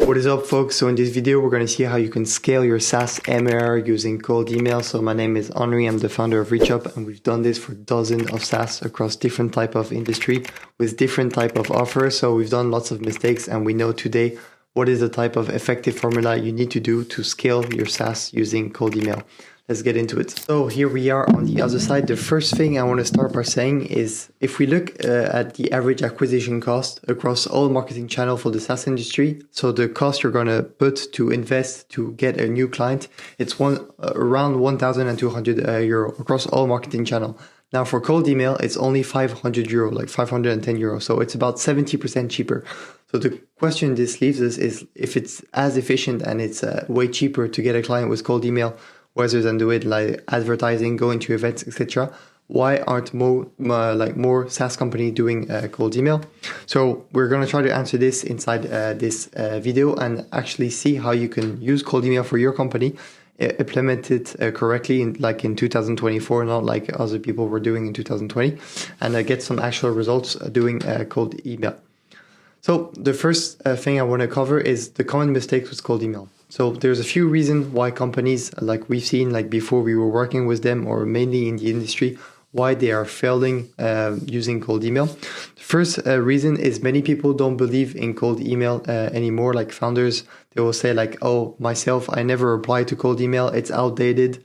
What is up, folks? So in this video, we're going to see how you can scale your SaaS MRR using cold email. So my name is Annrai, I'm the founder of ReachUP, and we've done this for dozens of SaaS across different type of industry with different type of offers. So we've done lots of mistakes, and we know today what is the type of effective formula you need to do to scale your SaaS using cold email. Let's get into it. So here we are on the other side. The first thing I want to start by saying is if we look at the average acquisition cost across all marketing channels for the SaaS industry, so the cost you're going to put to invest to get a new client, it's around 1,200 euro across all marketing channel. Now for cold email, it's only 500 euro, like 510 euro. So it's about 70% cheaper. So the question this leaves us is if it's as efficient and it's way cheaper to get a client with cold email rather than do it like advertising, going to events, etc. Why aren't more SaaS company doing cold email? So we're going to try to answer this inside this video and actually see how you can use cold email for your company, implement it correctly in 2024, not like other people were doing in 2020, and get some actual results doing cold email. So the first thing I want to cover is the common mistakes with cold email. So there's a few reasons why companies, like we've seen, like before we were working with them or mainly in the industry, why they are failing using cold email. The first reason is many people don't believe in cold email anymore. Like founders, they will say like, oh, myself, I never reply to cold email. It's outdated.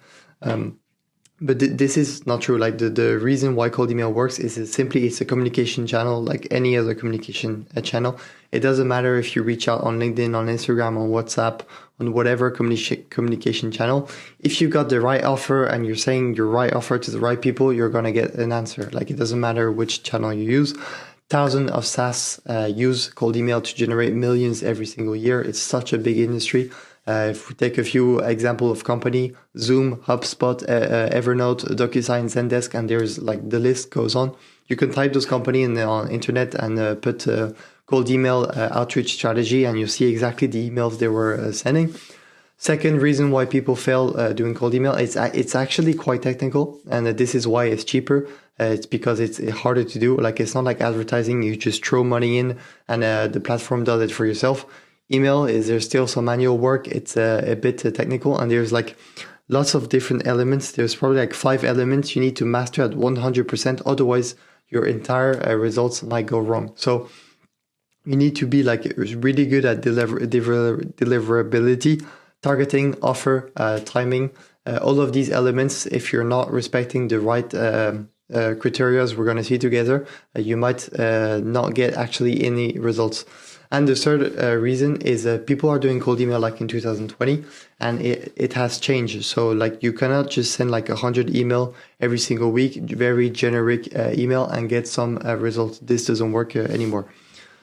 But this is not true. Like the reason why cold email works is it's a communication channel like any other communication channel. It doesn't matter if you reach out on LinkedIn, on Instagram, on WhatsApp, on whatever communication channel. If you got the right offer and you're saying your right offer to the right people, you're going to get an answer. Like it doesn't matter which channel you use. Thousands of SaaS use cold email to generate millions every single year. It's such a big industry. If we take a few examples of company, Zoom, HubSpot, Evernote, DocuSign, Zendesk, and there's like the list goes on. You can type those companies on internet and put cold email outreach strategy, and you see exactly the emails they were sending. Second reason why people fail doing cold email is it's actually quite technical, and this is why it's cheaper. It's because it's harder to do. Like it's not like advertising; you just throw money in, and the platform does it for yourself. Email there's still some manual work. It's a bit technical, and there's like lots of different elements. There's probably like 5 elements you need to master at 100%. Otherwise, your entire results might go wrong. So you need to be like really good at deliverability, targeting, offer, timing, all of these elements. If you're not respecting the right criteria we're going to see together, you might not get actually any results. And the third reason is people are doing cold email like in 2020, and it has changed. So like you cannot just send like 100 email every single week, very generic email, and get some results. This doesn't work anymore.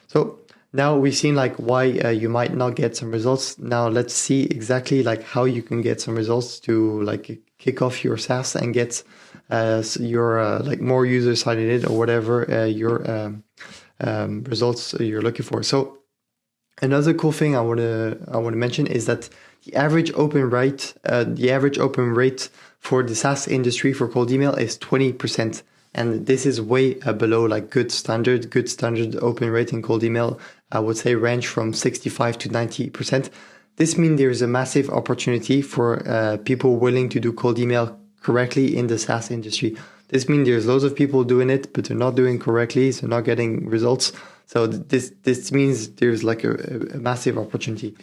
So now we've seen like why you might not get some results. Now let's see exactly like how you can get some results to like kick off your SaaS and get your like more users signing in or whatever your results you're looking for. So another cool thing I want to mention is that the average open rate for the SaaS industry for cold email is 20%, and this is way below like good standard open rate in cold email. I would say range from 65 to 90%. This means there is a massive opportunity for people willing to do cold email correctly in the SaaS industry. This means there's loads of people doing it, but they're not doing correctly, so not getting results. So this means there's like a massive opportunity.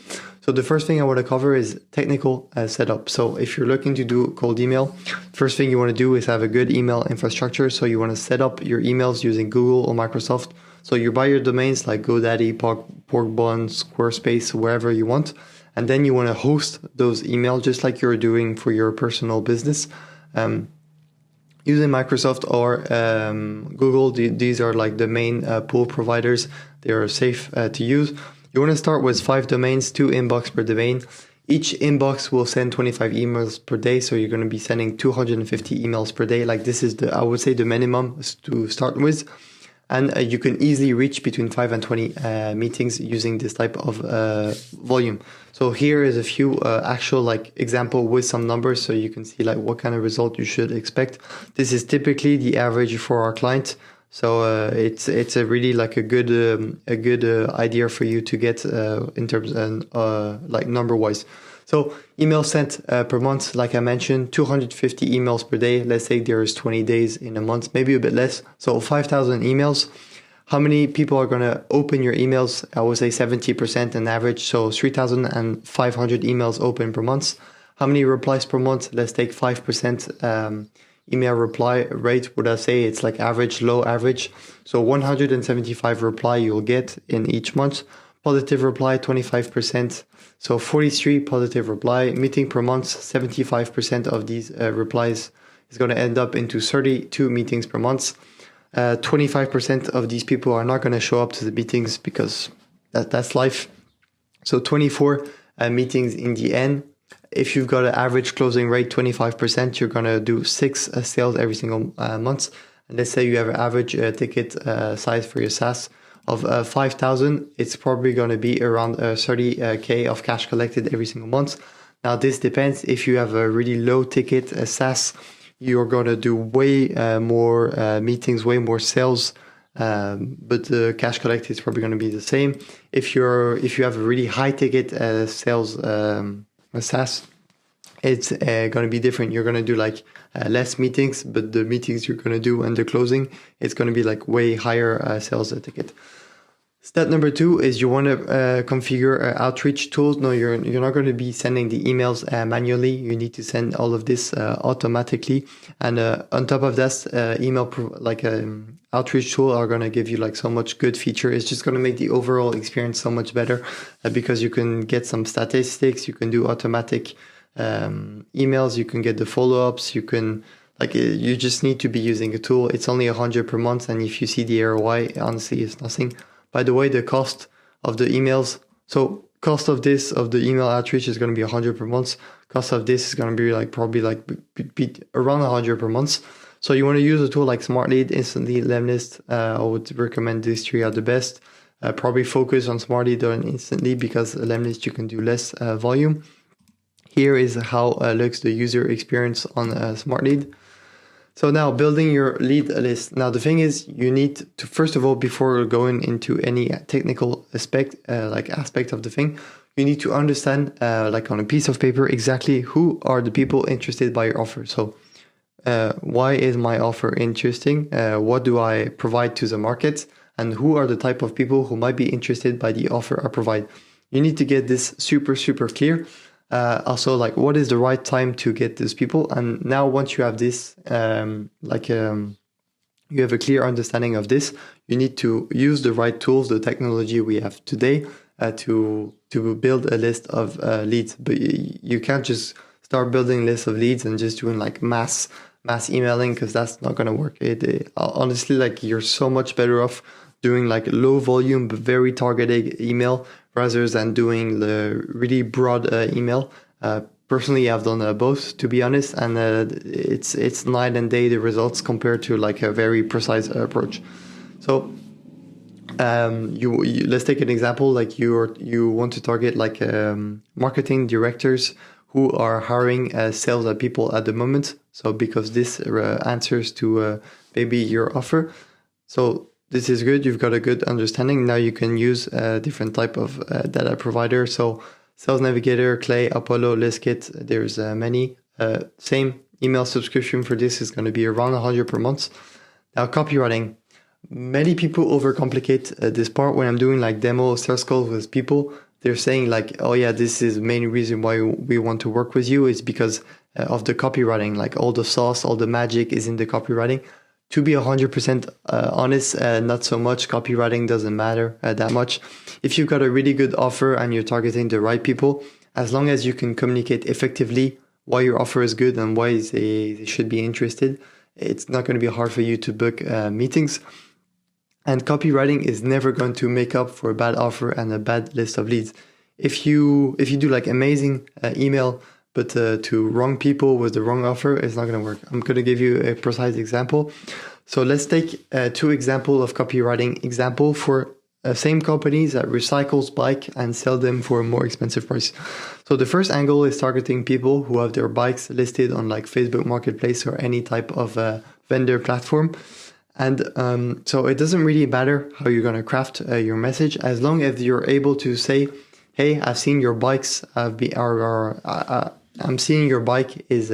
So the first thing I want to cover is technical setup. So if you're looking to do cold email, first thing you want to do is have a good email infrastructure. So you want to set up your emails using Google or Microsoft. So you buy your domains like GoDaddy, Porkbun, Squarespace, wherever you want. And then you want to host those emails just like you're doing for your personal business. Using Microsoft or Google, these are like the main pool providers. They are safe to use. You want to start with 5 domains, 2 inbox per domain. Each inbox will send 25 emails per day, so you're going to be sending 250 emails per day. Like this is I would say the minimum to start with. And you can easily reach between 5 and 20 meetings using this type of volume. So here is a few actual like example with some numbers, so you can see like what kind of result you should expect. This is typically the average for our client. So it's a really like a good idea for you to get in terms of like number wise. So email sent per month, like I mentioned, 250 emails per day. Let's say there's 20 days in a month, maybe a bit less. So 5,000 emails. How many people are going to open your emails? I would say 70% on average. So 3,500 emails open per month. How many replies per month? Let's take 5% email reply rate. Would I say it's like average, low average? So 175 reply you'll get in each month. Positive reply, 25%. So 43 positive reply. Meeting per month, 75% of these replies is going to end up into 32 meetings per month. 25% of these people are not going to show up to the meetings because that's life. So 24 meetings in the end. If you've got an average closing rate, 25%, you're going to do 6 sales every single month. And let's say you have an average ticket size for your SaaS of 5,000. It's probably going to be around 30K of cash collected every single month. Now, this depends. If you have a really low ticket SaaS, you're going to do way more meetings, way more sales, but the cash collected is probably going to be the same. If you have a really high ticket sales SaaS, it's going to be different. You're going to do like less meetings, but the meetings you're going to do and the closing, it's going to be like way higher sales ticket. Step number 2 is you want to configure outreach tools. No, you're not going to be sending the emails manually. You need to send all of this automatically. And on top of that, outreach tool are going to give you like so much good feature. It's just going to make the overall experience so much better because you can get some statistics. You can do automatic emails. You can get the follow-ups. You just need to be using a tool. It's only 100 per month. And if you see the ROI, honestly, it's nothing. By the way, the cost of the emails, so cost of the email outreach is going to be 100 per month. Cost of this is going to be probably around 100 per month. So you want to use a tool like Smart Lead, Instantly, Lemlist. I would recommend these 3 are the best. Probably focus on Smart Lead or Instantly because Lemlist you can do less volume. Here is how looks the user experience on Smart Lead. So now building your lead list. Now the thing is, you need to, first of all, before going into any technical aspect of the thing, you need to understand on a piece of paper exactly who are the people interested by your offer. So why is my offer interesting? What do I provide to the market? And who are the type of people who might be interested by the offer I provide? You need to get this super, super clear. Also, what is the right time to get these people? And now once you have this, you have a clear understanding of this, you need to use the right tools, the technology we have today to build a list of leads. But you can't just start building lists of leads and just doing mass emailing because that's not going to work. Honestly, you're so much better off doing low volume but very targeted email rather than doing the really broad email. Personally, I've done both, to be honest, and it's night and day the results compared to a very precise approach. So let's take an example. You want to target marketing directors who are hiring sales people at the moment. So because this answers to maybe your offer. So this is good. You've got a good understanding. Now you can use a different type of data provider. So Sales Navigator, Clay, Apollo, Listkit, there's many. Same email subscription for this is going to be around 100 per month. Now copywriting. Many people overcomplicate this part. When I'm doing demo sales calls with people, they're saying oh yeah, this is the main reason why we want to work with you is because of the copywriting. All the sauce, all the magic is in the copywriting. To be 100% honest, not so much. Copywriting doesn't matter that much. If you've got a really good offer and you're targeting the right people, as long as you can communicate effectively why your offer is good and why they should be interested, it's not going to be hard for you to book meetings. And copywriting is never going to make up for a bad offer and a bad list of leads. If you do amazing email, but to wrong people with the wrong offer, it's not going to work. I'm going to give you a precise example. So let's take 2 examples of copywriting example for same companies that recycles bike and sell them for a more expensive price. So the first angle is targeting people who have their bikes listed on Facebook Marketplace or any type of vendor platform. And so it doesn't really matter how you're going to craft your message, as long as you're able to say, hey, I've seen your bikes, I'm seeing your bike is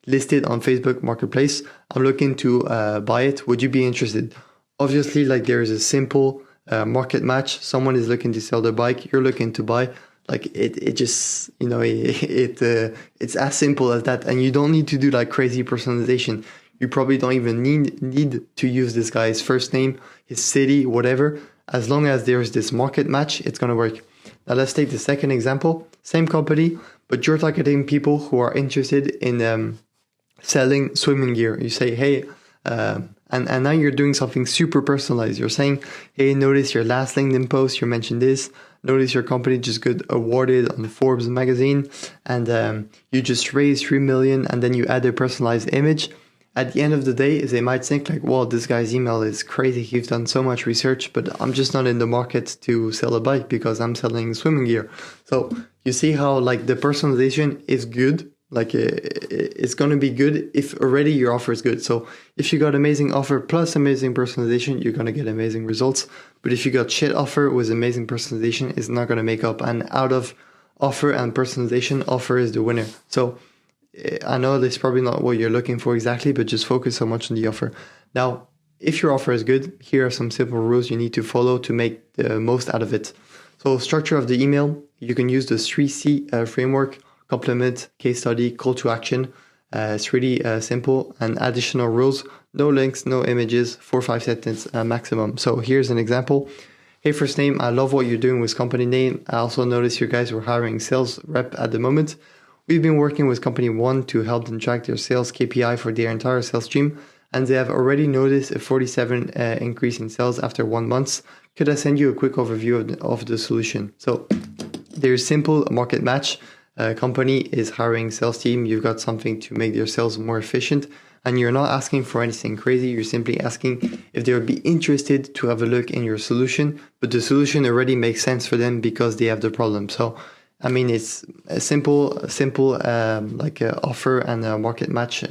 listed on Facebook Marketplace. I'm looking to buy it. Would you be interested? Obviously, like there is a simple market match. Someone is looking to sell their bike. You're looking to buy. Like it just, it's as simple as that. And you don't need to do like crazy personalization. You probably don't even need to use this guy's first name, his city, whatever. As long as there's this market match, it's going to work. Now let's take the second example. Same company, but you're targeting people who are interested in selling swimming gear. You say, hey, and now you're doing something super personalized. You're saying, hey, notice your last LinkedIn post, you mentioned this. Notice your company just got awarded on the Forbes magazine, and you just raised 3 million, and then you add a personalized image. At the end of the day, they might think like, well, this guy's email is crazy. He's done so much research, but I'm just not in the market to sell a bike because I'm selling swimming gear. So you see how like the personalization is good. Like it's going to be good if already your offer is good. So if you got amazing offer plus amazing personalization, you're going to get amazing results. But if you got shit offer with amazing personalization, it's not going to make up. And out of offer and personalization, offer is the winner. So I know that's probably not what you're looking for exactly, but just focus so much on the offer. Now, if your offer is good, here are some simple rules you need to follow to make the most out of it. So structure of the email, you can use the 3C framework: compliment, case study, call to action. It's really simple. And additional rules: no links, no images, 4 or 5 sentences maximum. So here's an example. Hey, first name, I love what you're doing with company name. I also noticed you guys were hiring sales rep at the moment. We've been working with company 1 to help them track their sales KPI for their entire sales team, and they have already noticed a 47 increase in sales after 1 month. Could I send you a quick overview of the solution? So there's simple market match. Company is hiring sales team. You've got something to make their sales more efficient, and you're not asking for anything crazy. You're simply asking if they would be interested to have a look in your solution, but the solution already makes sense for them because they have the problem. So I mean, it's a simple offer and a market match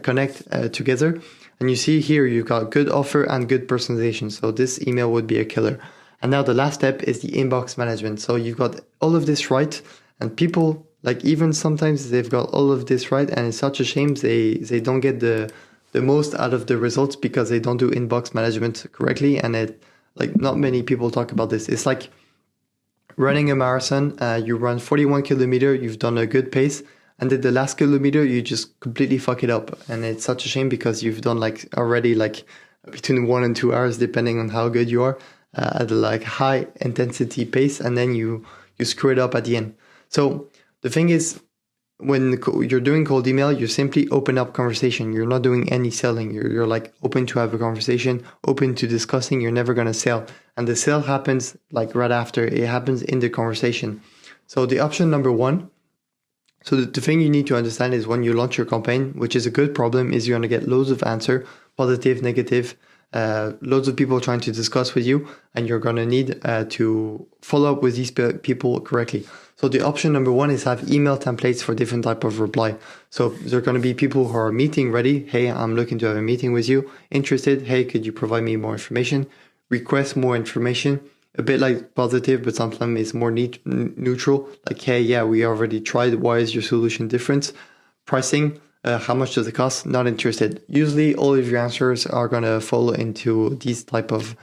connect together. And you see here, you've got good offer and good personalization. So this email would be a killer. And now the last step is the inbox management. So you've got all of this right. And people, like even sometimes they've got all of this right. And it's such a shame they don't get the most out of the results because they don't do inbox management correctly. And not many people talk about this. It's like running a marathon, you run 41 kilometers, you've done a good pace, and then the last kilometer, you just completely fuck it up. And it's such a shame because you've done already between 1 and 2 hours, depending on how good you are, at a high intensity pace, and then you screw it up at the end. So the thing is, when you're doing cold email, you simply open up conversation. You're not doing any selling. You're open to have a conversation, open to discussing. You're never going to sell. And the sale happens right after. It happens in the conversation. So the option number 1. So the thing you need to understand is when you launch your campaign, which is a good problem, is you're going to get loads of answer, positive, negative, loads of people trying to discuss with you, and you're going to need to follow up with these people correctly. So the option number 1 is have email templates for different type of reply. So there are going to be people who are meeting ready. Hey, I'm looking to have a meeting with you. Interested? Hey, could you provide me more information? Request more information. A bit like positive, but sometimes it's more neutral. Like, hey, yeah, we already tried. Why is your solution different? Pricing. How much does it cost? Not interested. Usually all of your answers are going to fall into these type of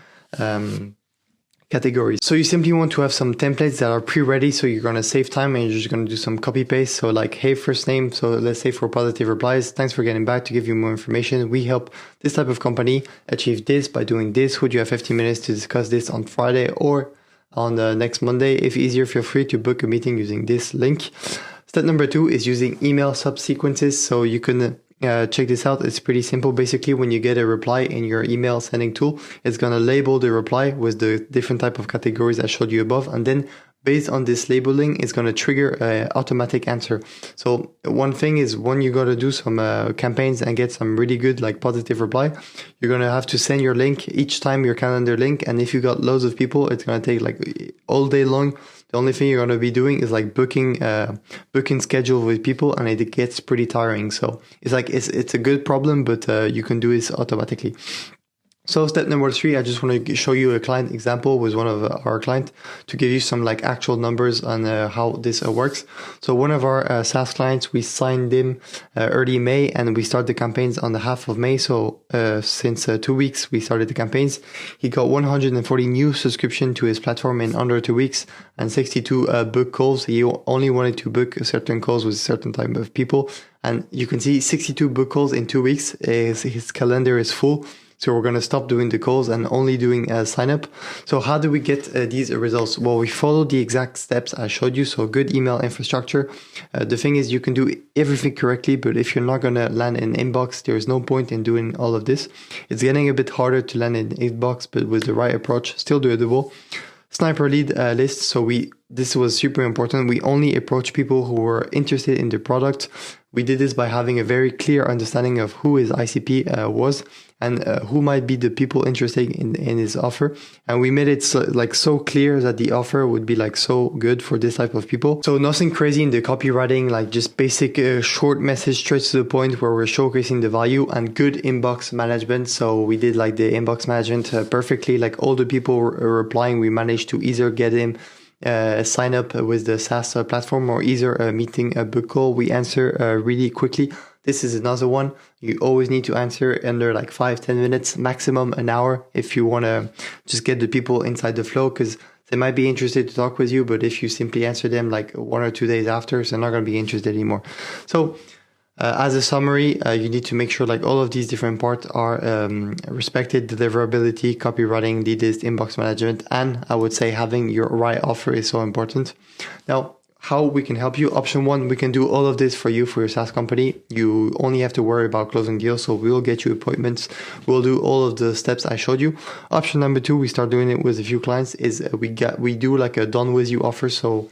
categories. So you simply want to have some templates that are pre-ready. So you're going to save time and you're just going to do some copy paste. So hey, first name. So let's say for positive replies, thanks for getting back to give you more information. We help this type of company achieve this by doing this. Would you have 15 minutes to discuss this on Friday or on the next Monday? If easier, feel free to book a meeting using this link. Step number 2 is using email subsequences. So you can check this out. It's pretty simple. Basically, when you get a reply in your email sending tool, it's going to label the reply with the different type of categories I showed you above. And then based on this labeling, it's going to trigger an automatic answer. So one thing is when you got to do some campaigns and get some really good positive reply, you're going to have to send your link each time, your calendar link. And if you got loads of people, it's going to take all day long. The only thing you're going to be doing is booking schedule with people, and it gets pretty tiring. So it's a good problem, but you can do this automatically. So step number 3, I just want to show you a client example with one of our clients to give you some like actual numbers on how this works. So one of our SaaS clients, we signed him early May and we started the campaigns on the half of May. So since 2 weeks, we started the campaigns. He got 140 new subscription to his platform in under 2 weeks and 62 book calls. He only wanted to book certain calls with a certain type of people. And you can see 62 book calls in 2 weeks. His calendar is full. So we're going to stop doing the calls and only doing a sign up. So how do we get these results? Well, we follow the exact steps I showed you. So good email infrastructure. The thing is you can do everything correctly, but if you're not going to land in inbox, there's no point in doing all of this. It's getting a bit harder to land in inbox, but with the right approach, still doable. Sniper lead list. So this was super important. We only approach people who were interested in the product. We did this by having a very clear understanding of who his ICP was and who might be the people interested in his offer. And we made it so clear that the offer would be like so good for this type of people. So nothing crazy in the copywriting, like just basic short message straight to the point where we're showcasing the value and good inbox management. So we did like the inbox management perfectly. Like all the people replying, we managed to either get him sign up with the SaaS platform or either a meeting, a book call. We answer really quickly. This is another one. You always need to answer under like 5-10 minutes, maximum an hour if you want to just get the people inside the flow, because they might be interested to talk with you, but if you simply answer them like 1 or 2 days after, they're not going to be interested anymore. So as a summary, you need to make sure like all of these different parts are respected: deliverability, copywriting, lead list, inbox management, and I would say having your right offer is so important. Now, how we can help you. Option 1, we can do all of this for you for your SaaS company. You only have to worry about closing deals. So we'll get you appointments. We'll do all of the steps I showed you. Option number 2, we start doing it with a few clients, is we do like a done with you offer. So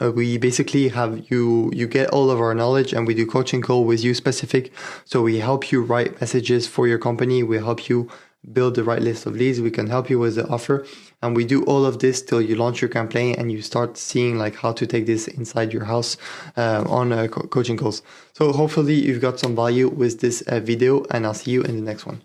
we basically have you get all of our knowledge and we do coaching call with you specific. So we help you write messages for your company. We help you build the right list of leads. We can help you with the offer. And we do all of this till you launch your campaign and you start seeing like how to take this inside your house on coaching calls. So hopefully you've got some value with this video, and I'll see you in the next one.